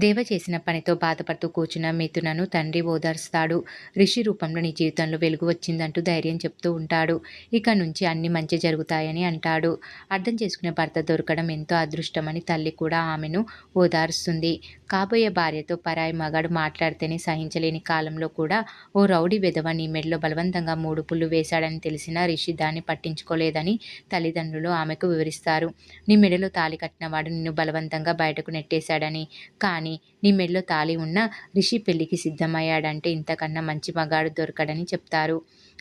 దేవ చేసిన పనితో బాధపడుతూ కూర్చున్న మిథునను తండ్రి ఓదార్స్తాడు. రిషి రూపంలో నీ జీవితంలో వెలుగు వచ్చిందంటూ ధైర్యం చెప్తూ ఉంటాడు. ఇక నుంచి అన్ని మంచి జరుగుతాయని అంటాడు. అర్థం చేసుకునే భర్త దొరకడం ఎంతో అదృష్టమని తల్లి కూడా ఆమెను ఓదారుస్తుంది. కాబోయే భార్యతో పరాయి మగాడు మాట్లాడితేనే సహించలేని కాలంలో కూడా ఓ రౌడీ వెధవ నీ మెడలో బలవంతంగా 3 పుళ్ళు వేశాడని తెలిసినా రిషి దాన్ని పట్టించుకోలేదని తల్లిదండ్రులు ఆమెకు వివరిస్తారు. నీ మెడలో తాళి కట్టినవాడు నిన్ను బలవంతంగా బయటకు నెట్టేశాడని, కానీ నీ మెడలో తాళి ఉన్న రిషి పెళ్లికి సిద్ధమయ్యాడంటే ఇంతకన్నా మంచి మగాడు దొరకడని చెప్తారు.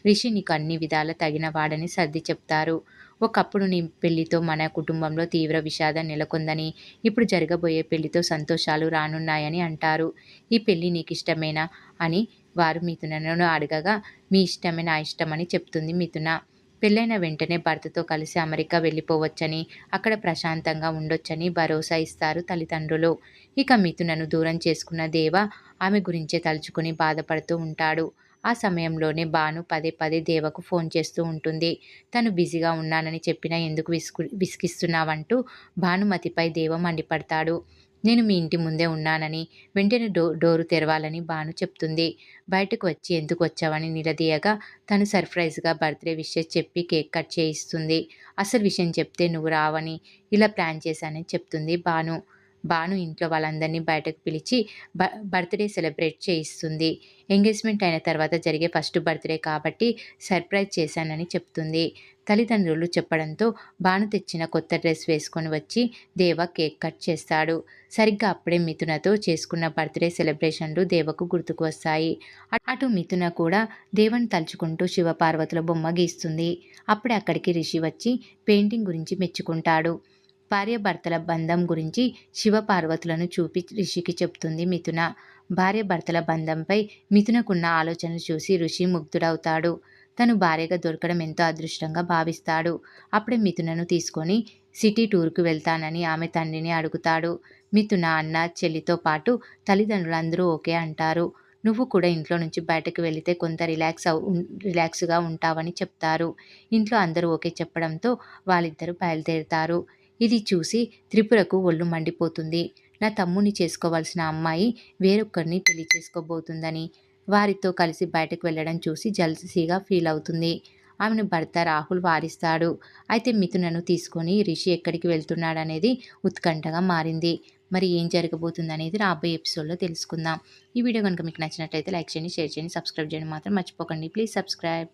రిషి నీకు అన్ని విధాలా తగిన వాడని సర్ది చెప్తారు. ఒకప్పుడు నీ పెళ్లితో మన కుటుంబంలో తీవ్ర విషాదం నెలకొందని, ఇప్పుడు జరగబోయే పెళ్లితో సంతోషాలు రానున్నాయని అంటారు. ఈ పెళ్లి నీకిష్టమేనా అని వారు మిథునను అడగగా, మీ ఇష్టమే నా ఇష్టమని చెప్తుంది మిథున. పెళ్ళైన వెంటనే భర్తతో కలిసి అమెరికా వెళ్ళిపోవచ్చని, అక్కడ ప్రశాంతంగా ఉండొచ్చని భరోసా ఇస్తారు తల్లిదండ్రులు. ఇక మిథునను దూరం చేసుకున్న దేవ ఆమె గురించే తలుచుకుని బాధపడుతూ ఉంటాడు. ఆ సమయంలోనే భాను పదే పదే దేవకు ఫోన్ చేస్తూ ఉంటుంది. తను బిజీగా ఉన్నానని చెప్పినా ఎందుకు విసిగిస్తున్నావంటూ భానుమతిపై దేవ మండిపడతాడు. నేను మీ ఇంటి ముందే ఉన్నానని, వెంటనే డోరు తెరవాలని భాను చెప్తుంది. బయటకు వచ్చి ఎందుకు వచ్చావని నిలదీయగా, తను సర్ప్రైజ్గా బర్త్డే విషెస్ చెప్పి కేక్ కట్ చేయిస్తుంది. అసలు విషయం చెప్తే నువ్వు రావని ఇలా ప్లాన్ చేశానని చెప్తుంది భాను. భాను ఇంట్లో వాళ్ళందరినీ బయటకు పిలిచి బర్త్డే సెలబ్రేట్ చేయిస్తుంది. ఎంగేజ్మెంట్ అయిన తర్వాత జరిగే ఫస్ట్ బర్త్డే కాబట్టి సర్ప్రైజ్ చేశానని చెప్తుంది. తల్లిదండ్రులు చెప్పడంతో భాను తెచ్చిన కొత్త డ్రెస్ వేసుకొని వచ్చి దేవ కేక్ కట్ చేస్తాడు. సరిగ్గా అప్పుడే మిథునతో చేసుకున్న బర్త్డే సెలబ్రేషన్లు దేవకు గుర్తుకు వస్తాయి. అటు మిథున కూడా దేవని తలుచుకుంటూ శివపార్వతుల బొమ్మ గీస్తుంది. అప్పుడే అక్కడికి రిషి వచ్చి పెయింటింగ్ గురించి మెచ్చుకుంటాడు. భార్యాభర్తల బంధం గురించి శివపార్వతులను చూపి రిషికి చెప్తుంది మిథున. భార్యాభర్తల బంధంపై మిథునకున్న ఆలోచనలు చూసి ఋషి ముగ్ధుడవుతాడు. తను భార్యగా దొరకడం ఎంతో అదృష్టంగా భావిస్తాడు. అప్పుడే మిథునను తీసుకొని సిటీ టూర్కు వెళ్తానని ఆమె తండ్రిని అడుగుతాడు. మిథున అన్న చెల్లితో పాటు తల్లిదండ్రులందరూ ఓకే అంటారు. నువ్వు కూడా ఇంట్లో నుంచి బయటకు వెళితే కొంత రిలాక్స్గా ఉంటావని చెప్తారు. ఇంట్లో అందరూ ఓకే చెప్పడంతో వాళ్ళిద్దరూ బయలుదేరుతారు. ఇది చూసి త్రిపురకు ఒళ్ళు మండిపోతుంది. నా తమ్ముని చేసుకోవాల్సిన అమ్మాయి వేరొకరిని పెళ్లి చేసుకోబోతుందని, వారితో కలిసి బయటకు వెళ్ళడం చూసి జల్సీగా ఫీల్ అవుతుంది. ఆమెను భర్త రాహుల్ వారిస్తాడు. అయితే మిథునను తీసుకొని రిషి ఎక్కడికి వెళ్తున్నాడనేది ఉత్కంఠగా మారింది. మరి ఏం జరగబోతుందనేది రాబోయే ఎపిసోడ్లో తెలుసుకుందాం. ఈ వీడియో కనుక మీకు నచ్చినట్లయితే లైక్ చేయండి, షేర్ చేయండి, సబ్స్క్రైబ్ చేయడం మాత్రం మర్చిపోకండి. Please subscribe.